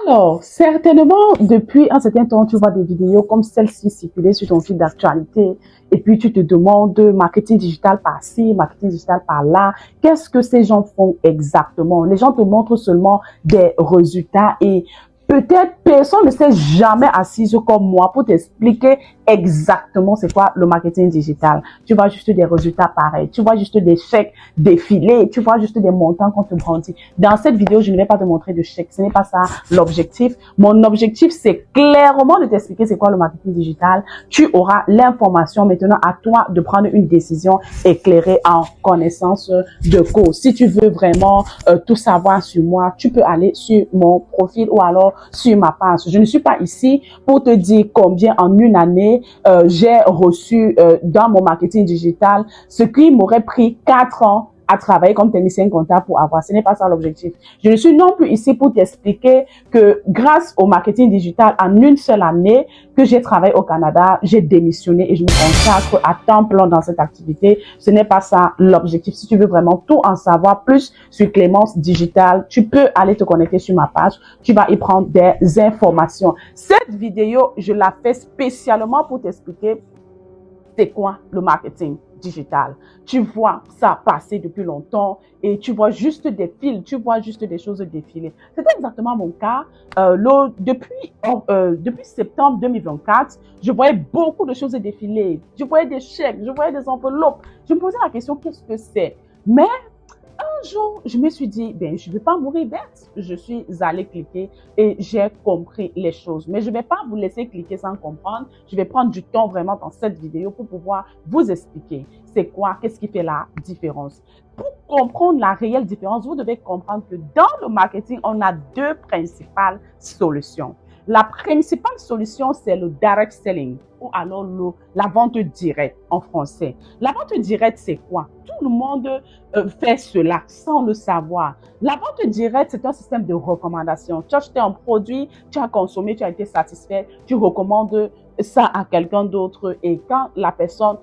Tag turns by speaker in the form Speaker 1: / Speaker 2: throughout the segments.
Speaker 1: Alors, certainement, depuis un certain temps, tu vois des vidéos comme celle-ci circuler sur ton fil d'actualité et puis tu te demandes marketing digital par-ci, marketing digital par-là. Qu'est-ce que ces gens font exactement? Les gens te montrent seulement des résultats et peut-être personne ne s'est jamais assise comme moi pour t'expliquer exactement c'est quoi le marketing digital. Tu vois juste des résultats pareils, tu vois juste des chèques défiler, tu vois juste des montants qu'on te brandit. Dans cette vidéo, je ne vais pas te montrer de chèques, ce n'est pas ça l'objectif. Mon objectif, c'est clairement de t'expliquer c'est quoi le marketing digital. Tu auras l'information maintenant à toi de prendre une décision éclairée en connaissance de cause. Si tu veux vraiment tout savoir sur moi, tu peux aller sur mon profil ou alors sur ma page. Je ne suis pas ici pour te dire combien en une année j'ai reçu dans mon marketing digital, ce qui m'aurait pris 4 ans à travailler comme technicien comptable pour avoir. Ce n'est pas ça l'objectif. Je ne suis non plus ici pour t'expliquer que grâce au marketing digital, en une seule année que j'ai travaillé au Canada, j'ai démissionné et je me consacre à temps plein dans cette activité. Ce n'est pas ça l'objectif. Si tu veux vraiment tout en savoir plus sur Clémence Digital, tu peux aller te connecter sur ma page. Tu vas y prendre des informations. Cette vidéo, je la fais spécialement pour t'expliquer c'est quoi le marketing digital. Tu vois ça passer depuis longtemps et tu vois juste des fils, tu vois juste des choses défiler. C'était exactement mon cas. Depuis septembre 2024, je voyais beaucoup de choses défiler. Je voyais des chèques, je voyais des enveloppes. Je me posais la question, qu'est-ce que c'est? Mais un jour, je me suis dit, ben, je ne vais pas mourir bête. Je suis allée cliquer et j'ai compris les choses. Mais je ne vais pas vous laisser cliquer sans comprendre. Je vais prendre du temps vraiment dans cette vidéo pour pouvoir vous expliquer c'est quoi, qu'est-ce qui fait la différence. Pour comprendre la réelle différence, vous devez comprendre que dans le marketing, on a deux principales solutions. La principale solution, c'est le direct selling ou alors la vente directe en français. La vente directe, c'est quoi? Tout le monde fait cela sans le savoir. La vente directe, c'est un système de recommandation. Tu as acheté un produit, tu as consommé, tu as été satisfait, tu recommandes ça à quelqu'un d'autre et quand la personne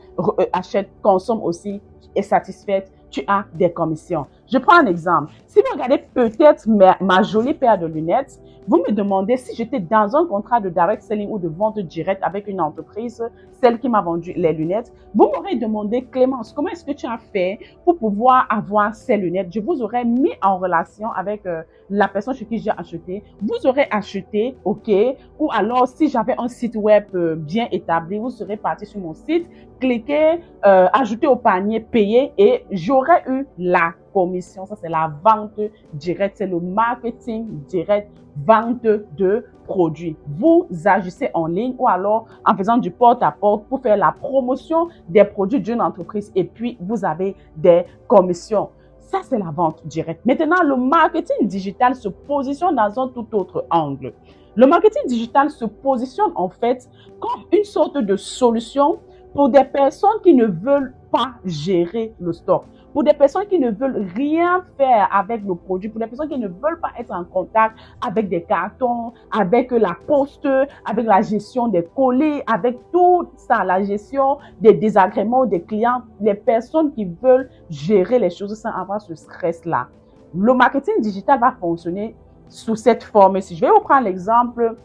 Speaker 1: achète, consomme aussi, est satisfaite, tu as des commissions. Je prends un exemple. Si vous regardez peut-être ma jolie paire de lunettes, vous me demandez si j'étais dans un contrat de direct selling ou de vente directe avec une entreprise, celle qui m'a vendu les lunettes, vous m'aurez demandé, Clémence, comment est-ce que tu as fait pour pouvoir avoir ces lunettes? Je vous aurais mis en relation avec la personne chez qui j'ai acheté. Vous aurez acheté, OK, ou alors si j'avais un site web bien établi, vous serez parti sur mon site, cliquez, ajouter au panier, payer et j'aurais eu la commission. Ça, c'est la vente directe, c'est le marketing direct, vente de produits. Vous agissez en ligne ou alors en faisant du porte-à-porte pour faire la promotion des produits d'une entreprise et puis vous avez des commissions. Ça, c'est la vente directe. Maintenant, le marketing digital se positionne dans un tout autre angle. Le marketing digital se positionne en fait comme une sorte de solution pour des personnes qui ne veulent pas gérer le stock, pour des personnes qui ne veulent rien faire avec le produit, pour des personnes qui ne veulent pas être en contact avec des cartons, avec la poste, avec la gestion des colis, avec tout ça, la gestion des désagréments des clients, les personnes qui veulent gérer les choses sans avoir ce stress-là. Le marketing digital va fonctionner sous cette forme-ci. Je vais vous prendre l'exemple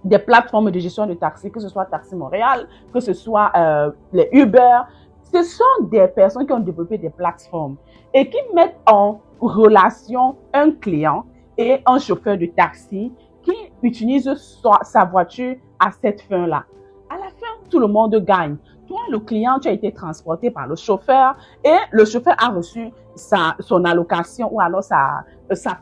Speaker 1: des plateformes de gestion de taxi, que ce soit Taxi Montréal, que ce soit les Uber. Ce sont des personnes qui ont développé des plateformes et qui mettent en relation un client et un chauffeur de taxi qui utilise sa voiture à cette fin-là. À la fin, tout le monde gagne. Toi, le client, tu as été transporté par le chauffeur et le chauffeur a reçu son allocation ou alors sa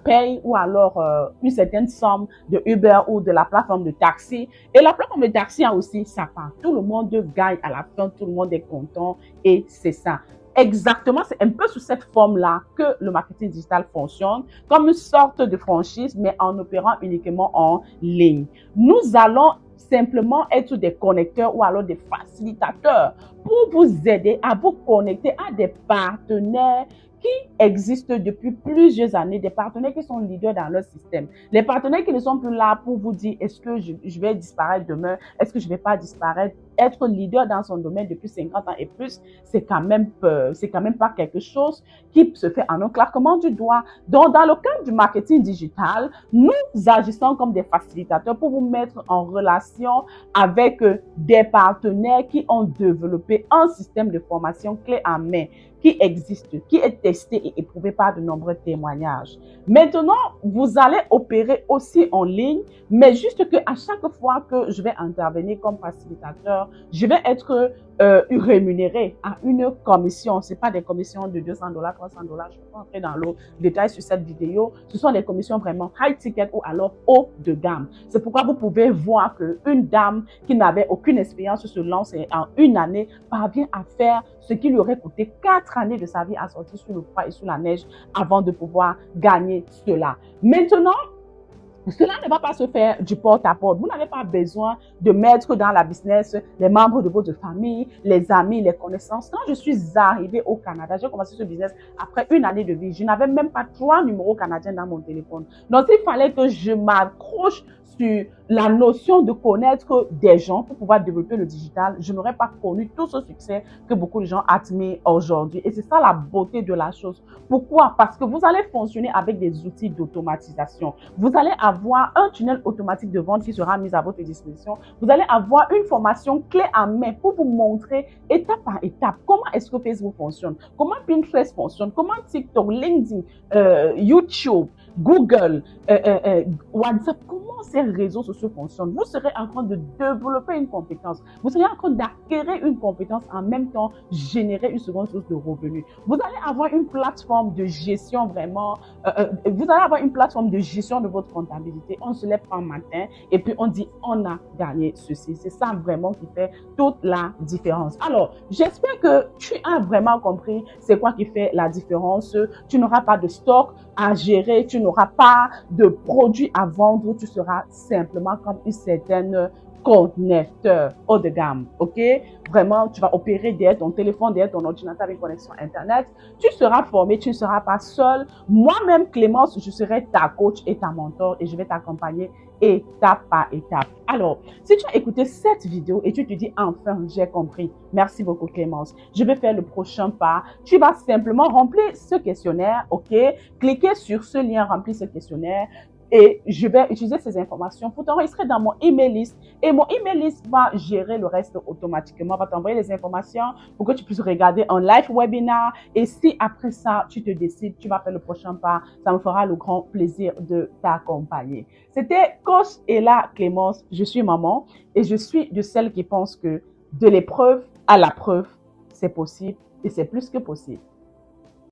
Speaker 1: paye ou alors une certaine somme de Uber ou de la plateforme de taxi. Et la plateforme de taxi a aussi sa part. Tout le monde gagne à la fin, tout le monde est content et c'est ça. Exactement, c'est un peu sous cette forme-là que le marketing digital fonctionne, comme une sorte de franchise, mais en opérant uniquement en ligne. Nous allons simplement être des connecteurs ou alors des facilitateurs pour vous aider à vous connecter à des partenaires qui existent depuis plusieurs années, des partenaires qui sont leaders dans leur système. Les partenaires qui ne sont plus là pour vous dire est-ce que je vais disparaître demain, est-ce que je ne vais pas disparaître. être leader dans son domaine depuis 50 ans et plus, c'est quand même pas quelque chose qui se fait en un claquement du doigt. Donc, dans le cadre du marketing digital, nous agissons comme des facilitateurs pour vous mettre en relation avec des partenaires qui ont développé un système de formation clé en main qui existe, qui est testé et éprouvé par de nombreux témoignages. Maintenant, vous allez opérer aussi en ligne, mais juste que à chaque fois que je vais intervenir comme facilitateur, je vais être rémunéré à une commission. C'est pas des commissions de $200, $300. Je ne vais pas entrer dans le détail sur cette vidéo. Ce sont des commissions vraiment high ticket ou alors haut de gamme. C'est pourquoi vous pouvez voir qu'une dame qui n'avait aucune expérience se lance et en une année parvient à faire ce qui lui aurait coûté 4 années de sa vie à sortir sur le froid et sur la neige avant de pouvoir gagner cela. Maintenant, cela ne va pas se faire du porte-à-porte. Vous n'avez pas besoin de mettre dans la business les membres de votre famille, les amis, les connaissances. Quand je suis arrivée au Canada, j'ai commencé ce business après une année de vie. Je n'avais même pas 3 numéros canadiens dans mon téléphone. Donc, il fallait que je m'accroche sur la notion de connaître des gens pour pouvoir développer le digital. Je n'aurais pas connu tout ce succès que beaucoup de gens admirent aujourd'hui. Et c'est ça la beauté de la chose. Pourquoi? Parce que vous allez fonctionner avec des outils d'automatisation. Vous allez avoir un tunnel automatique de vente qui sera mis à votre disposition. Vous allez avoir une formation clé en main pour vous montrer étape par étape comment est-ce que Facebook fonctionne, comment Pinterest fonctionne, comment TikTok, LinkedIn, YouTube, Google, WhatsApp, comment ces réseaux sociaux fonctionnent. Vous serez en train de développer une compétence. Vous serez en train d'acquérir une compétence en même temps générer une seconde source de revenus. Vous allez avoir une plateforme de gestion vraiment, vous allez avoir une plateforme de gestion de votre comptabilité. On se lève un matin et puis on dit on a gagné ceci. C'est ça vraiment qui fait toute la différence. Alors, j'espère que tu as vraiment compris c'est quoi qui fait la différence. Tu n'auras pas de stock à gérer, tu n'auras pas de produits à vendre, tu seras simplement comme une certaine connecteur haut de gamme, ok? Vraiment, tu vas opérer derrière ton téléphone, derrière ton ordinateur avec connexion Internet. Tu seras formé, tu ne seras pas seul. Moi-même, Clémence, je serai ta coach et ta mentor et je vais t'accompagner étape par étape. Alors, si tu as écouté cette vidéo et tu te dis enfin, j'ai compris. Merci beaucoup, Clémence. Je vais faire le prochain pas. Tu vas simplement remplir ce questionnaire, ok? Cliquez sur ce lien, remplir ce questionnaire. Et je vais utiliser ces informations pour t'enregistrer dans mon email list. Et mon email list va gérer le reste automatiquement, va t'envoyer les informations pour que tu puisses regarder un live webinar. Et si après ça, tu te décides, tu vas faire le prochain pas, ça me fera le grand plaisir de t'accompagner. C'était Coach Ella Clémence. Je suis maman et je suis de celles qui pensent que de l'épreuve à la preuve, c'est possible et c'est plus que possible.